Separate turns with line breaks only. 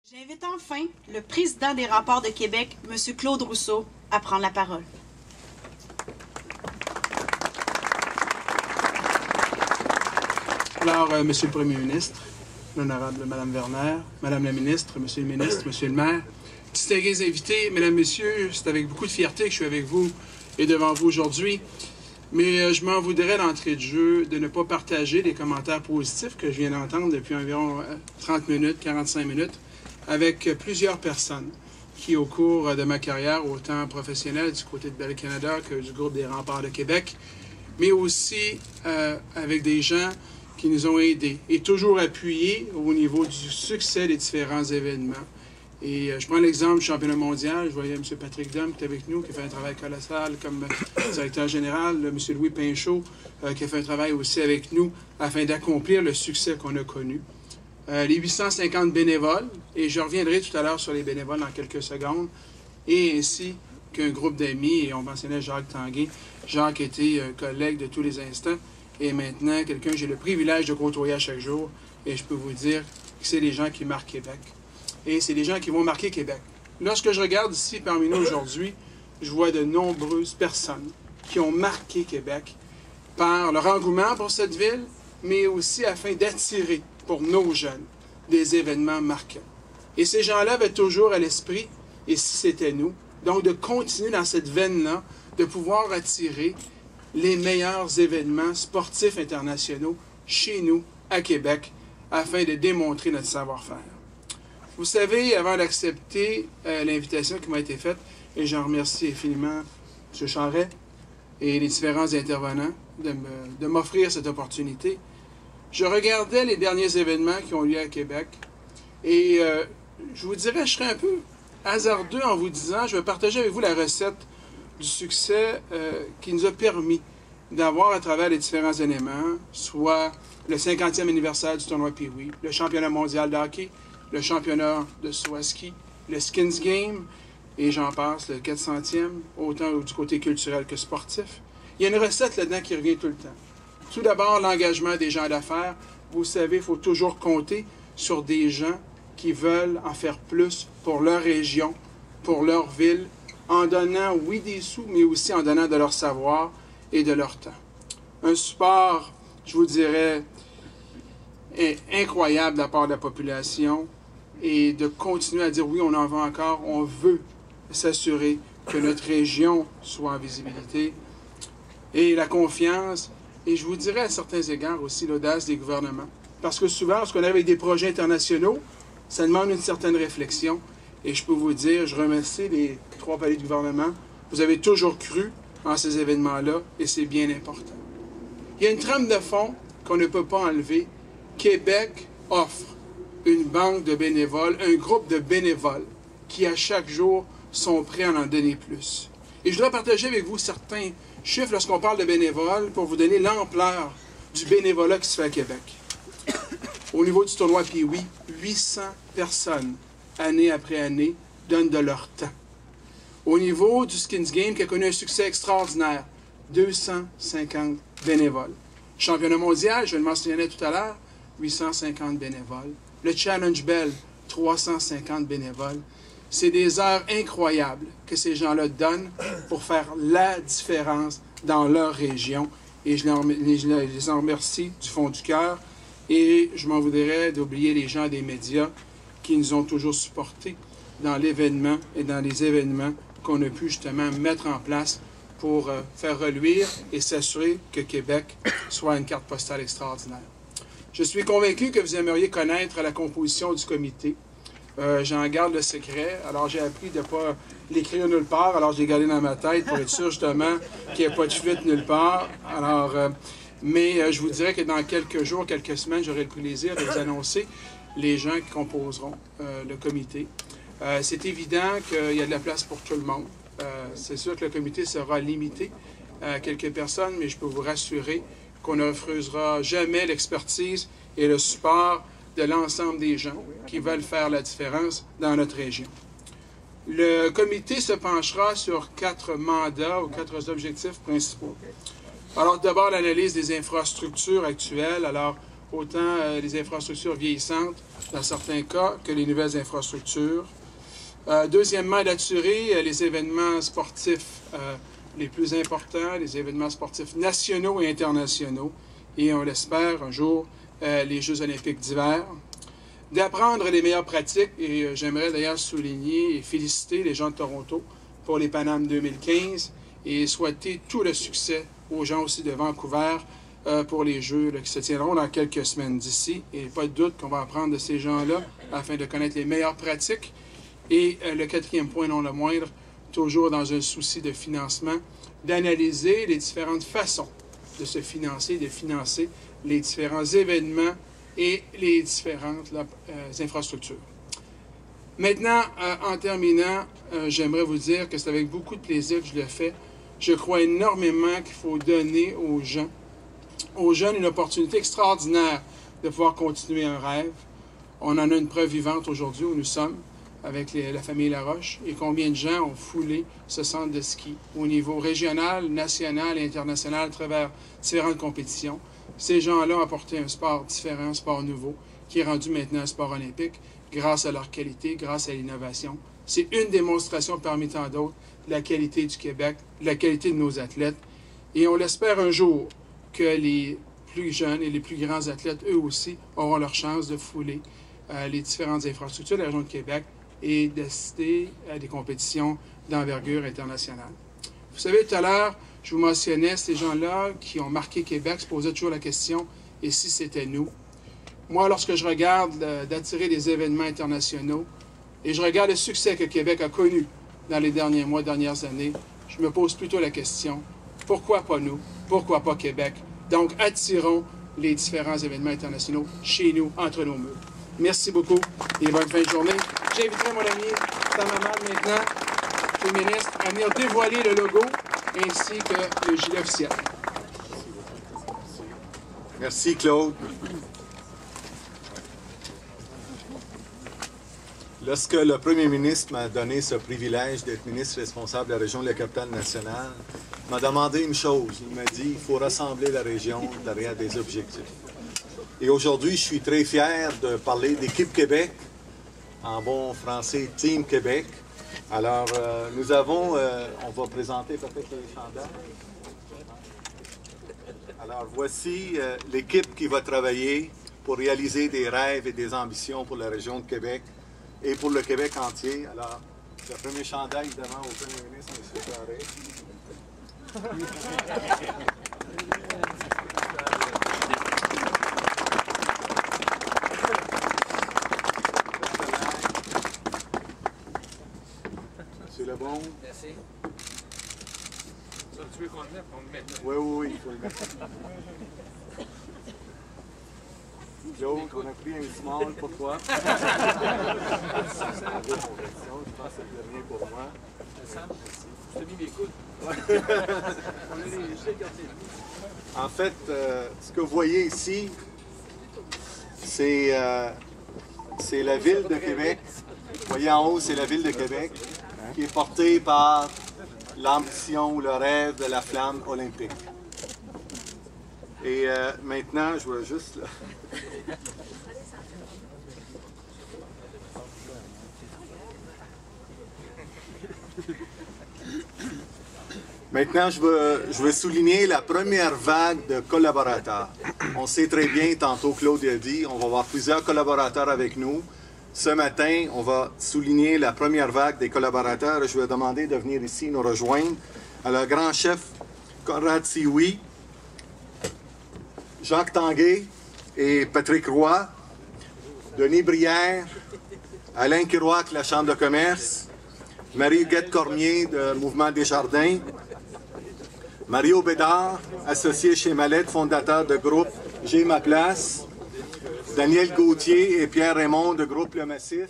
J'invite enfin le président des Remparts de Québec, M. Claude Rousseau, à prendre la parole.
Alors, Monsieur le Premier ministre, l'honorable Madame Werner, Madame la ministre, Monsieur le ministre, Monsieur le maire, distingués invités, Mesdames, Messieurs, c'est avec beaucoup de fierté que je suis avec vous et devant vous aujourd'hui. Mais je m'en voudrais d'entrée de jeu de ne pas partager les commentaires positifs que je viens d'entendre depuis environ 30 minutes, 45 minutes, avec plusieurs personnes qui, au cours de ma carrière, autant professionnelle du côté de Bell Canada que du groupe des Remparts de Québec, mais aussi avec des gens qui nous ont aidés et toujours appuyés au niveau du succès des différents événements. Et je prends l'exemple du championnat mondial. Je voyais M. Patrick Dom qui est avec nous, qui fait un travail colossal comme directeur général, M. Louis Pinchot, qui a fait un travail aussi avec nous afin d'accomplir le succès qu'on a connu. Les 850 bénévoles, et je reviendrai tout à l'heure sur les bénévoles dans quelques secondes, et ainsi qu'un groupe d'amis, et on mentionnait Jacques Tanguay. Jacques était un collègue de tous les instants, et maintenant quelqu'un que j'ai le privilège de côtoyer à chaque jour, et je peux vous dire que c'est les gens qui marquent Québec. Et c'est des gens qui vont marquer Québec. Lorsque je regarde ici parmi nous aujourd'hui, je vois de nombreuses personnes qui ont marqué Québec par leur engouement pour cette ville, mais aussi afin d'attirer pour nos jeunes des événements marquants. Et ces gens-là avaient toujours à l'esprit, et si c'était nous, donc de continuer dans cette veine-là, de pouvoir attirer les meilleurs événements sportifs internationaux chez nous, à Québec, afin de démontrer notre savoir-faire. Vous savez, avant d'accepter l'invitation qui m'a été faite, et j'en remercie infiniment M. Charret et les différents intervenants de m'offrir cette opportunité, je regardais les derniers événements qui ont lieu à Québec et je vous dirais, je serais un peu hasardeux en vous disant, je vais partager avec vous la recette du succès qui nous a permis d'avoir à travers les différents éléments, soit le 50e anniversaire du tournoi Pee-Wee, le championnat mondial de hockey, le championnat de saut à ski, le Skins Game, et j'en passe, le 400e, autant du côté culturel que sportif. Il y a une recette là-dedans qui revient tout le temps. Tout d'abord, l'engagement des gens d'affaires. Vous savez, il faut toujours compter sur des gens qui veulent en faire plus pour leur région, pour leur ville, en donnant, oui, des sous, mais aussi en donnant de leur savoir et de leur temps. Un support, je vous dirais, incroyable de la part de la population, et de continuer à dire oui, on en veut encore, on veut s'assurer que notre région soit en visibilité, et la confiance, et je vous dirais à certains égards aussi l'audace des gouvernements. Parce que souvent, lorsqu'on arrive avec des projets internationaux, ça demande une certaine réflexion, et je peux vous dire, je remercie les 3 paliers du gouvernement, vous avez toujours cru en ces événements-là, et c'est bien important. Il y a une trame de fond qu'on ne peut pas enlever. Québec offre une banque de bénévoles, un groupe de bénévoles qui, à chaque jour, sont prêts à en donner plus. Et je voudrais partager avec vous certains chiffres lorsqu'on parle de bénévoles pour vous donner l'ampleur du bénévolat qui se fait à Québec. Au niveau du tournoi Pee-Wee, 800 personnes, année après année, donnent de leur temps. Au niveau du Skins Game, qui a connu un succès extraordinaire, 250 bénévoles. Championnat mondial, je le mentionnais tout à l'heure, 850 bénévoles. Le Challenge Bell, 350 bénévoles. C'est des heures incroyables que ces gens-là donnent pour faire la différence dans leur région. Et je les en remercie du fond du cœur. Et je m'en voudrais d'oublier les gens des médias qui nous ont toujours supportés dans l'événement et dans les événements qu'on a pu justement mettre en place pour faire reluire et s'assurer que Québec soit une carte postale extraordinaire. Je suis convaincu que vous aimeriez connaître la composition du comité. J'en garde le secret. Alors, j'ai appris de ne pas l'écrire nulle part. Alors, je l'ai gardé dans ma tête pour être sûr, justement, qu'il n'y ait pas de fuite nulle part. Alors, mais je vous dirais que dans quelques jours, quelques semaines, j'aurai le plaisir de vous annoncer les gens qui composeront le comité. C'est évident qu'il y a de la place pour tout le monde. C'est sûr que le comité sera limité à quelques personnes, mais je peux vous rassurer qu'on ne refusera jamais l'expertise et le support de l'ensemble des gens qui veulent faire la différence dans notre région. Le comité se penchera sur 4 mandats ou 4 objectifs principaux. Alors, d'abord, l'analyse des infrastructures actuelles. Alors, autant les infrastructures vieillissantes, dans certains cas, que les nouvelles infrastructures. Deuxièmement, d'assurer les événements sportifs les plus importants, les événements sportifs nationaux et internationaux, et on l'espère un jour, les Jeux olympiques d'hiver. D'apprendre les meilleures pratiques, et j'aimerais d'ailleurs souligner et féliciter les gens de Toronto pour les Pan Am 2015 et souhaiter tout le succès aux gens aussi de Vancouver pour les Jeux qui se tiendront dans quelques semaines d'ici. Et pas de doute qu'on va apprendre de ces gens-là afin de connaître les meilleures pratiques. Et le quatrième point, non le moindre, toujours dans un souci de financement, d'analyser les différentes façons de se financer, de financer les différents événements et les différentes infrastructures. Maintenant, en terminant, j'aimerais vous dire que c'est avec beaucoup de plaisir que je le fais. Je crois énormément qu'il faut donner aux jeunes une opportunité extraordinaire de pouvoir continuer un rêve. On en a une preuve vivante aujourd'hui où nous sommes avec la famille Laroche et combien de gens ont foulé ce centre de ski au niveau régional, national et international à travers différentes compétitions. Ces gens-là ont apporté un sport différent, un sport nouveau, qui est rendu maintenant un sport olympique grâce à leur qualité, grâce à l'innovation. C'est une démonstration parmi tant d'autres de la qualité du Québec, de la qualité de nos athlètes. Et on l'espère un jour que les plus jeunes et les plus grands athlètes, eux aussi, auront leur chance de fouler les différentes infrastructures de la région de Québec et d'assister à des compétitions d'envergure internationale. Vous savez, tout à l'heure, je vous mentionnais ces gens-là qui ont marqué Québec, se posaient toujours la question « et si c'était nous ?» Moi, lorsque je regarde d'attirer des événements internationaux et je regarde le succès que Québec a connu dans les derniers mois, dernières années, je me pose plutôt la question « pourquoi pas nous? Pourquoi pas Québec? » Donc, attirons les différents événements internationaux chez nous, entre nos murs. Merci beaucoup et bonne fin de journée. J'inviterai mon ami Tamaman maintenant, le ministre, à venir dévoiler le logo ainsi que le gilet officiel.
Merci, Claude. Lorsque le premier ministre m'a donné ce privilège d'être ministre responsable de la région de la Capitale-Nationale, il m'a demandé une chose. Il m'a dit qu'il faut rassembler la région derrière des objectifs. Et aujourd'hui, je suis très fier de parler d'Équipe Québec, en bon français, Team Québec. Alors, nous avons, on va présenter peut-être les chandails. Alors, voici l'équipe qui va travailler pour réaliser des rêves et des ambitions pour la région de Québec et pour le Québec entier. Alors, le premier chandail, évidemment, au premier ministre, M. Charest. C'est le bon.
Merci. Ça, tu veux qu'on le mette? On le met.
Oui, il faut le mettre. Claude, on a pris un small pour toi. C'est la conversion, je pense que c'est le dernier pour moi.
Je t'ai mis mes coudes. On a les gilets quartier.
En fait, ce que vous voyez ici, c'est la ville de Québec. Vous voyez en haut, c'est la ville de Québec qui est portée par l'ambition ou le rêve de la flamme olympique. Et maintenant, je vois juste là. Maintenant, je veux souligner la première vague de collaborateurs. On sait très bien, tantôt Claude a dit, on va avoir plusieurs collaborateurs avec nous. Ce matin, on va souligner la première vague des collaborateurs. Je vais demander de venir ici nous rejoindre. Alors, le grand chef Conrad Sioui, Jacques Tanguay et Patrick Roy, Denis Brière, Alain Kirouac, la Chambre de commerce, Marie-Huguette Cormier, de Mouvement Desjardins, Mario Bédard, associé chez Mallette, fondateur de groupe J'ai ma place, Daniel Gauthier et Pierre Raymond de groupe Le Massif,